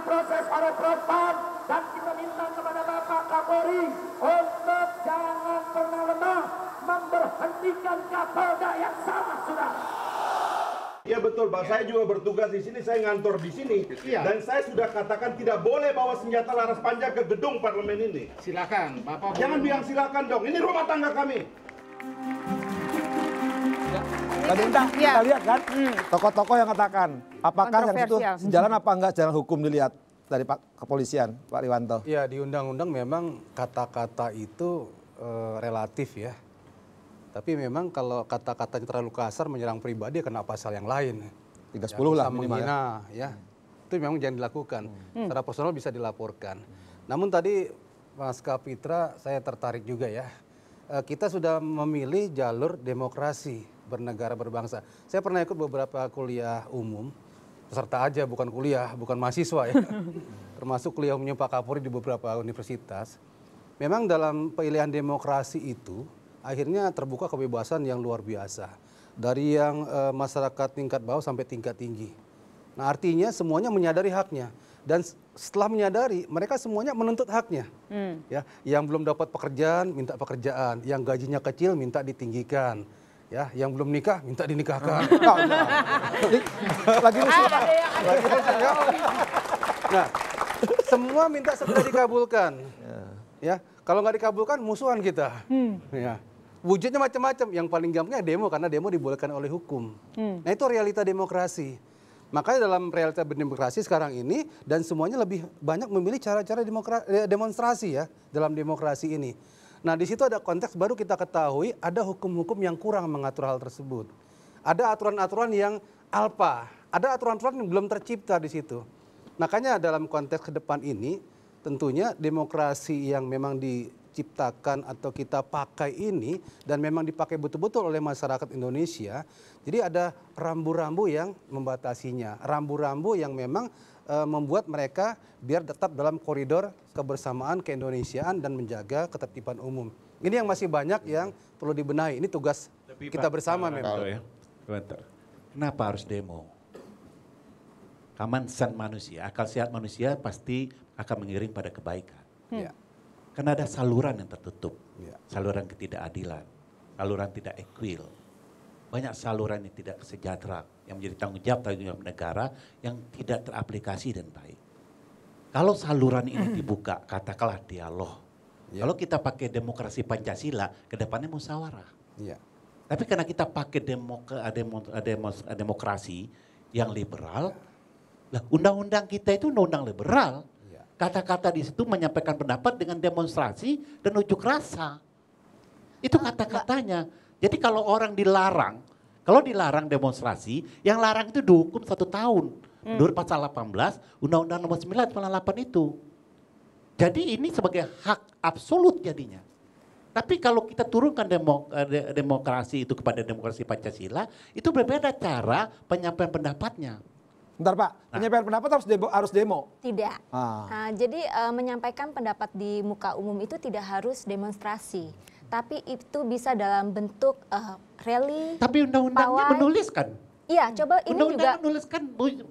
diproses oleh Propam, dan kita minta kepada Bapak Kapolri untuk jangan pernah lemah memberhentikan Kapolda yang salah sudah. Iya betul Pak, saya juga bertugas di sini, saya ngantor di sini. Dan saya sudah katakan tidak boleh bawa senjata laras panjang ke gedung parlemen ini. Silakan, Bapak. Jangan bilang silakan dong, ini rumah tangga kami. Tadi kita lihat kan, tokoh-tokoh yang katakan, apakah yang itu sejalan apa enggak jalan hukum dilihat dari Pak Kepolisian, Pak Riwanto. Ya di undang-undang memang kata-kata itu relatif ya. Tapi memang kalau kata-katanya terlalu kasar menyerang pribadi kena pasal yang lain. 310 lah minimal menghina, ya. Itu memang jangan dilakukan. Secara personal bisa dilaporkan. Namun tadi Mas Kapitra saya tertarik juga ya. Kita sudah memilih jalur demokrasi bernegara berbangsa. Saya pernah ikut beberapa kuliah umum, peserta aja bukan kuliah, bukan mahasiswa ya. Termasuk kuliah umumnya Pak Kapolri di beberapa universitas. Memang dalam pilihan demokrasi itu akhirnya terbuka kebebasan yang luar biasa. Dari yang masyarakat tingkat bawah sampai tingkat tinggi. Nah artinya semuanya menyadari haknya. Dan setelah menyadari, mereka semuanya menuntut haknya. Ya, yang belum dapat pekerjaan, minta pekerjaan. Yang gajinya kecil, minta ditinggikan. Ya, yang belum nikah, minta dinikahkan. Lagi rusuh. Nah, semua minta segera dikabulkan. Ya, kalau nggak dikabulkan, musuhan kita. Ya. Wujudnya macam-macam. Yang paling gampangnya demo, karena demo dibolehkan oleh hukum. Nah itu realita demokrasi. Makanya dalam realita demokrasi sekarang ini, dan semuanya lebih banyak memilih cara-cara demonstrasi ya, dalam demokrasi ini. Nah di situ ada konteks baru kita ketahui, ada hukum-hukum yang kurang mengatur hal tersebut. Ada aturan-aturan yang alpa, ada aturan-aturan yang belum tercipta di situ. Makanya dalam konteks ke depan ini, tentunya demokrasi yang memang diciptakan atau kita pakai ini dan memang dipakai betul-betul oleh masyarakat Indonesia. Jadi ada rambu-rambu yang membatasinya, rambu-rambu yang memang membuat mereka biar tetap dalam koridor kebersamaan keindonesiaan dan menjaga ketertiban umum. Ini yang masih banyak yang perlu dibenahi. Ini tugas kita bersama memang. Ya. Kenapa harus demo? Kemansan manusia, akal sehat manusia pasti akan mengiring pada kebaikan. Karena ada saluran yang tertutup, saluran ketidakadilan, saluran tidak equal. Banyak saluran yang tidak sejahtera, yang menjadi tanggung jawab negara yang tidak teraplikasi dan baik. Kalau saluran ini dibuka, katakanlah dialog. Kalau kita pakai demokrasi Pancasila, ke depannya musyawarah. Tapi karena kita pakai demokrasi yang liberal, undang-undang kita itu undang-undang liberal. Kata-kata di situ menyampaikan pendapat dengan demonstrasi dan unjuk rasa. Itu kata-katanya. Jadi kalau orang dilarang, kalau dilarang demonstrasi, yang larang itu dihukum 1 tahun. Menurut pasal 18, Undang-Undang nomor 9 98 itu. Jadi ini sebagai hak absolut jadinya. Tapi kalau kita turunkan demokrasi itu kepada demokrasi Pancasila, itu berbeda cara penyampaian pendapatnya. Bentar Pak, penyampaian pendapat harus demo? Tidak. Jadi menyampaikan pendapat di muka umum itu tidak harus demonstrasi. Tapi itu bisa dalam bentuk rally. Tapi undang-undangnya menuliskan. Iya, coba ini undang-undang juga. menuliskan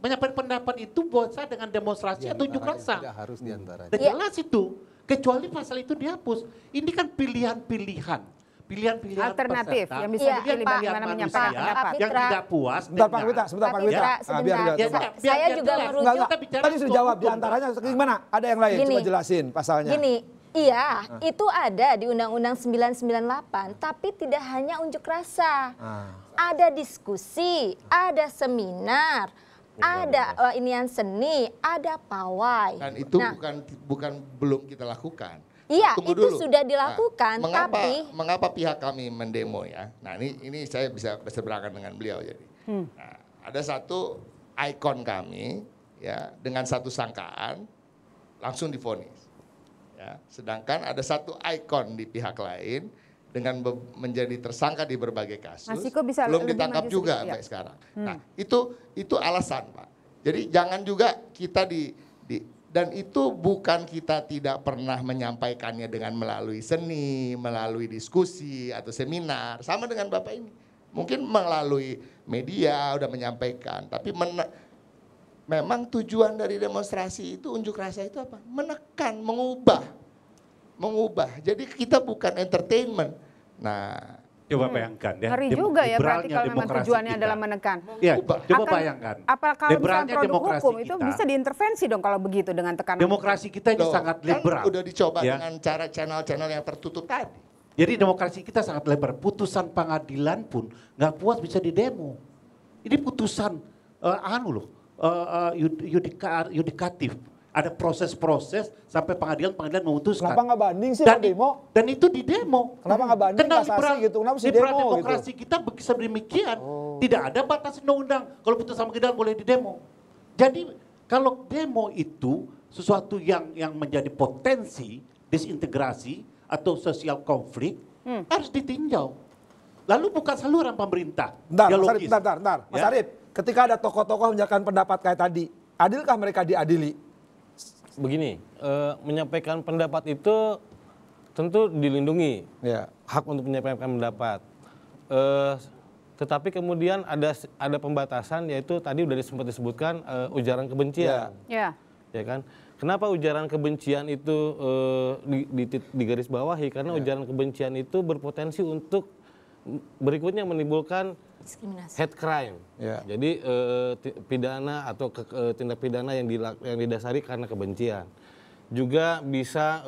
penyampaian pendapat itu bisa dengan demonstrasi atau unjuk rasa. Tidak harus diantaranya. Jelas itu. Kecuali pasal itu dihapus. Ini kan pilihan-pilihan. Pilihan-pilihan alternatif peserta, yang bisa dipilih bagaimana menyampaikan pendapat. Yang tidak puas. Sebentar Pak Kapitra, sebentar Pak Kapitra. Saya juga merujuk. Tadi sudah jawab diantaranya gimana? Ada yang lain, coba jelasin pasalnya. Gini, iya itu ada di Undang-Undang 998, tapi tidak hanya unjuk rasa. Ada diskusi, ada seminar, ada inian seni, ada pawai. Dan itu bukan belum kita lakukan. Iya, Tunggu itu dulu. sudah dilakukan, mengapa pihak kami mendemo ya? Nah, ini saya bisa berseberangan dengan beliau jadi. Nah, ada satu ikon kami ya dengan satu sangkaan langsung divonis. Ya, sedangkan ada satu ikon di pihak lain dengan menjadi tersangka di berbagai kasus belum ditangkap juga sampai sekarang. Nah, itu alasan, Pak. Jadi jangan juga kita dan itu bukan kita tidak pernah menyampaikannya dengan melalui seni, melalui diskusi atau seminar. Sama dengan Bapak ini. Mungkin melalui media udah menyampaikan. Tapi memang tujuan dari demonstrasi itu, unjuk rasa itu apa? Menekan, mengubah. Jadi kita bukan entertainment. Nah, coba bayangkan ya. Ngeri juga ya berarti kalau memang tujuannya kita adalah menekan. Ya, coba bayangkan. Apakah liberalnya produk demokrasi hukum itu kita, bisa diintervensi dong kalau begitu dengan tekanan? Demokrasi kita ini sangat liberal. Kan udah dicoba ya. dengan cara channel-channel yang tertutup tadi. Jadi demokrasi kita sangat lebar. Putusan pengadilan pun nggak puas bisa didemo. Ini putusan yudikatif. Ada proses-proses sampai pengadilan memutuskan. Kenapa nggak banding sih kalau demo? Dan itu di demo. Kenapa nggak banding kasasi gitu? Kenapa sih demo demokrasi gitu? kita bisa demikian. Tidak ada batas undang-undang. Kalau putusan pengadilan boleh didemo. Jadi kalau demo itu sesuatu yang menjadi potensi disintegrasi atau sosial konflik harus ditinjau. Lalu bukan saluran pemerintah. Bentar. Mas Arief, ketika ada tokoh-tokoh menyampaikan pendapat kayak tadi, adilkah mereka diadili? Begini, menyampaikan pendapat itu tentu dilindungi, hak untuk menyampaikan pendapat. Tetapi kemudian ada pembatasan, yaitu tadi sudah sempat disebutkan ujaran kebencian. Ya kan? Kenapa ujaran kebencian itu digarisbawahi? Karena ujaran kebencian itu berpotensi untuk berikutnya menimbulkan hate crime. Jadi pidana atau tindak pidana yang didasari karena kebencian. Juga bisa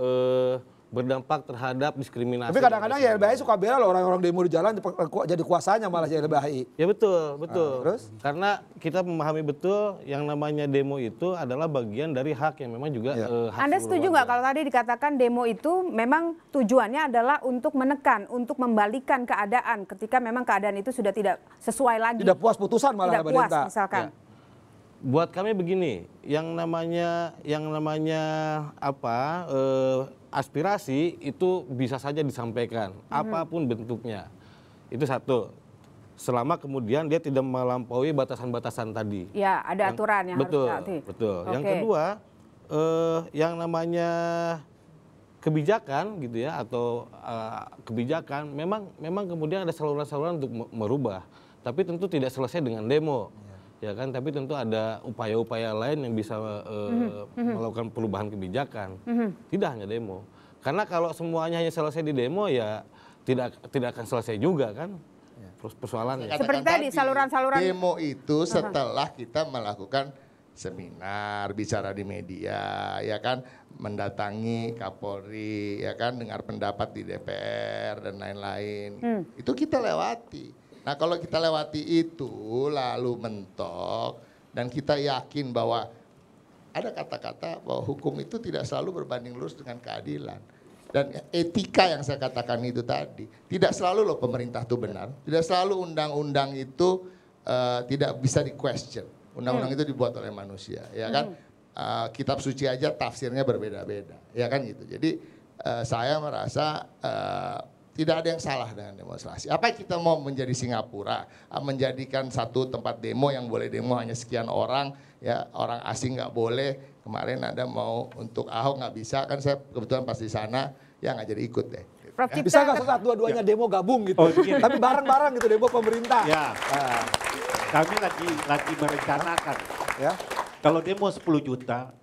berdampak terhadap diskriminasi. Tapi kadang-kadang ya YLBHI suka bela loh orang-orang demo di jalan jadi kuasanya malah YLBHI. Ya betul. Terus? Karena kita memahami betul yang namanya demo itu adalah bagian dari hak yang memang juga hak. Anda setuju nggak kalau tadi dikatakan demo itu memang tujuannya adalah untuk menekan, untuk membalikan keadaan ketika memang keadaan itu sudah tidak sesuai lagi. Tidak puas putusan malah tidak puas misalkan. Ya. Buat kami begini, yang namanya aspirasi itu bisa saja disampaikan, apapun bentuknya. Itu satu. Selama kemudian dia tidak melampaui batasan-batasan tadi. Ya, ada aturan yang harus dilatih. Betul. Yang kedua, yang namanya kebijakan gitu ya, atau kebijakan memang kemudian ada saluran-saluran untuk merubah. Tapi tentu tidak selesai dengan demo. Ya kan, tapi tentu ada upaya-upaya lain yang bisa melakukan perubahan kebijakan. Tidak hanya demo. Karena kalau semuanya hanya selesai di demo ya tidak akan selesai juga kan persoalannya. Seperti tadi saluran-saluran demo itu setelah kita melakukan seminar, bicara di media, ya kan, mendatangi Kapolri, ya kan, dengar pendapat di DPR dan lain-lain. Itu kita lewati. Nah kalau kita lewati itu lalu mentok dan kita yakin bahwa ada kata-kata bahwa hukum itu tidak selalu berbanding lurus dengan keadilan. Dan etika yang saya katakan itu tadi, tidak selalu loh pemerintah itu benar, tidak selalu undang-undang itu tidak bisa di-question. Undang-undang itu dibuat oleh manusia, ya kan. Kitab suci aja tafsirnya berbeda-beda, ya kan gitu. Jadi saya merasa tidak ada yang salah dengan demonstrasi. Apa kita mau menjadi Singapura, menjadikan satu tempat demo yang boleh demo hanya sekian orang, ya orang asing nggak boleh. Kemarin Anda mau untuk Ahok nggak bisa, kan saya kebetulan pas di sana, ya nggak jadi ikut deh. Bisa nggak saat dua-duanya demo gabung gitu, tapi bareng-bareng gitu demo pemerintah. Ya, kami lagi merencanakan. Ya, kalau demo 10 juta.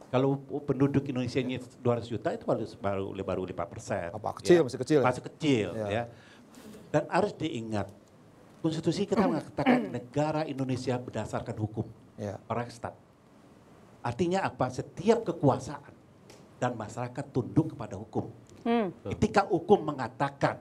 Kalau penduduk Indonesia ini 200 juta itu baru 5%. Apa kecil, ya. Masih kecil. Masih kecil ya. Dan harus diingat, konstitusi kita mengatakan negara Indonesia berdasarkan hukum. Rechtsstaat. Artinya apa? Setiap kekuasaan dan masyarakat tunduk kepada hukum. Ketika hukum mengatakan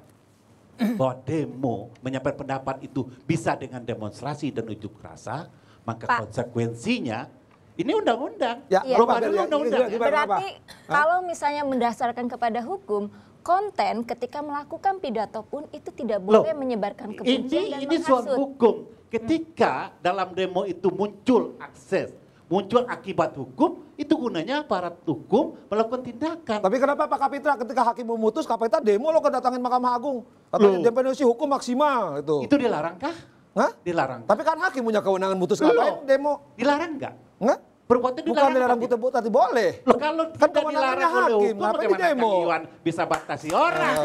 bahwa demo menyampaikan pendapat itu bisa dengan demonstrasi dan unjuk rasa, maka konsekuensinya ini undang-undang. Ya, undang-undang. Berarti kalau misalnya mendasarkan kepada hukum, konten ketika melakukan pidato pun itu tidak boleh menyebarkan kebencian dan menghasut. Ini soal hukum. Ketika dalam demo itu muncul akses, muncul akibat hukum, itu gunanya aparat hukum melakukan tindakan. Tapi kenapa Pak Kapitra ketika hakim memutus, Kapitra demo lo kedatangin Mahkamah Agung? Katanya independensi hukum maksimal itu. Itu dilarang kah? Hah? Dilarang. Tapi kan hakim punya kewenangan mutus ngapain demo? Dilarang nggak? Enggak? Perbuatan bukan dilarang butuh tadi boleh. Loh, kalau kan tidak dilarang oleh hukum, bagaimana demo? Iwan bisa batasi orang?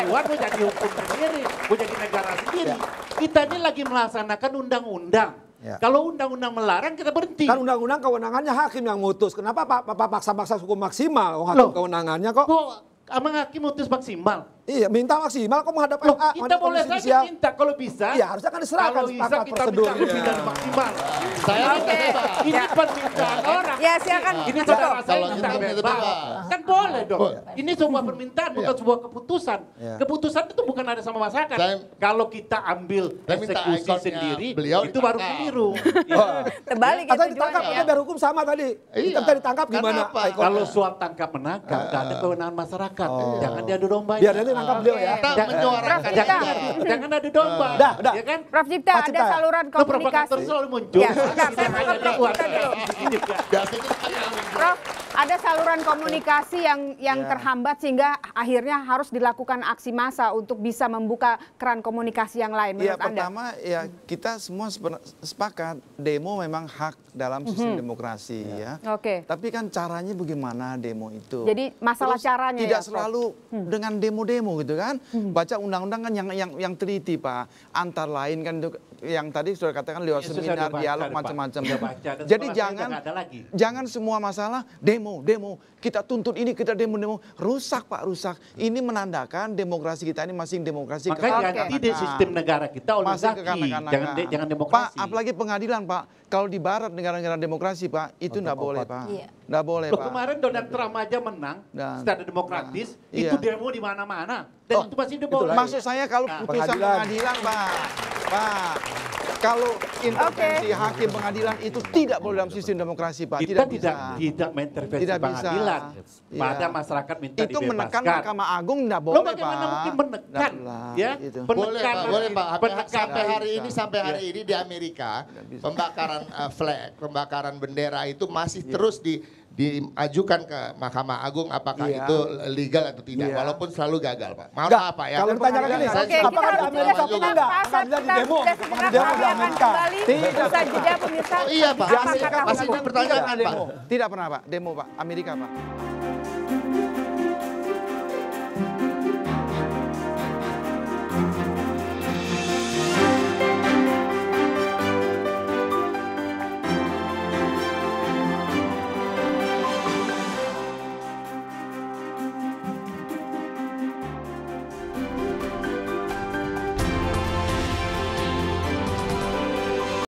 Iwan mau jadi hukum sendiri, mau jadi negara sendiri. Kita ini lagi melaksanakan undang-undang. Ya. Kalau undang-undang melarang kita berhenti. Kan undang-undang kewenangannya hakim yang mutus. Kenapa Pak paksa-paksa hukum maksimal? Oh, hakim kewenangannya kok. Emang hakim mutus maksimal? Iya, minta maksimal kok menghadap kita boleh saja minta kalau bisa. Iya, harusnya kan diserahkan kalau bisa kita prosedur. minta lebih dari maksimal. Saya ini permintaan orang. Ya, silakan. Ini saudara saya minta bebas. Kan boleh dong. Ini sebuah permintaan bukan sebuah keputusan. Keputusan itu bukan ada sama masyarakat. Kalau kita ambil eksekusi sendiri, itu baru keliru. Terbalik Atau ditangkap biar hukum sama tadi. Kita ditangkap gimana? Kalau suap tangkap menangkap, nggak ada kewenangan masyarakat. Jangan diadu domba. Biar nanti nangkap beliau ya. kita menyuarakan. Jangan adu domba. Dah. Ya kan? Prof Cipta, ada saluran komunikasi. Provokator selalu muncul. Ya, sebentar, saya mau ke Prof Cipta dulu. Prof, ada saluran komunikasi yang terhambat sehingga akhirnya harus dilakukan aksi massa untuk bisa membuka keran komunikasi yang lain. Ya, Menurut Anda? pertama ya kita semua sepakat demo memang hak dalam sistem demokrasi ya. Oke. Tapi kan caranya bagaimana demo itu? Jadi masalah caranya tidak ya, Prof? selalu dengan demo-demo gitu kan. Baca undang-undang kan yang teliti Pak. Antara lain kan itu yang tadi sudah katakan lewat seminar, dialog macam-macam. Jadi jangan semua masalah demo. Kita tuntut ini, kita demo. Rusak Pak, rusak. Ini menandakan demokrasi kita ini masih demokrasi. Makanya ganti di sistem negara kita oligarki. Jangan demokrasi. Pak, apalagi pengadilan Pak. Kalau di barat negara-negara demokrasi Pak, itu enggak boleh Pak. Enggak boleh Pak. Kemarin Donald Trump aja menang secara demokratis, itu demo di mana-mana. Dan itu masih boleh. Maksud saya kalau putusan pengadilan Pak, kalau intervensi hakim pengadilan itu tidak boleh dalam sistem demokrasi Pak. Kita tidak mengintervensi pengadilan. Pada masyarakat minta dibebaskan. Itu menekan Mahkamah Agung tidak boleh Pak. Bagaimana mungkin menekan? Ya, boleh Pak. Sampai hari ini di Amerika pembakaran flag, pembakaran bendera itu masih terus diajukan ke Mahkamah Agung apakah itu legal atau tidak, walaupun selalu gagal Pak. Mohon maaf Pak ya. Kalau ditanyakan ini, apakah di Amerika juga enggak? Pengadilan di demo, demo di Amerika. Usai jeda pemirsa. Iya Pak, masih dipertanyakan Pak. Tidak pernah Pak, demo Pak, Amerika Pak.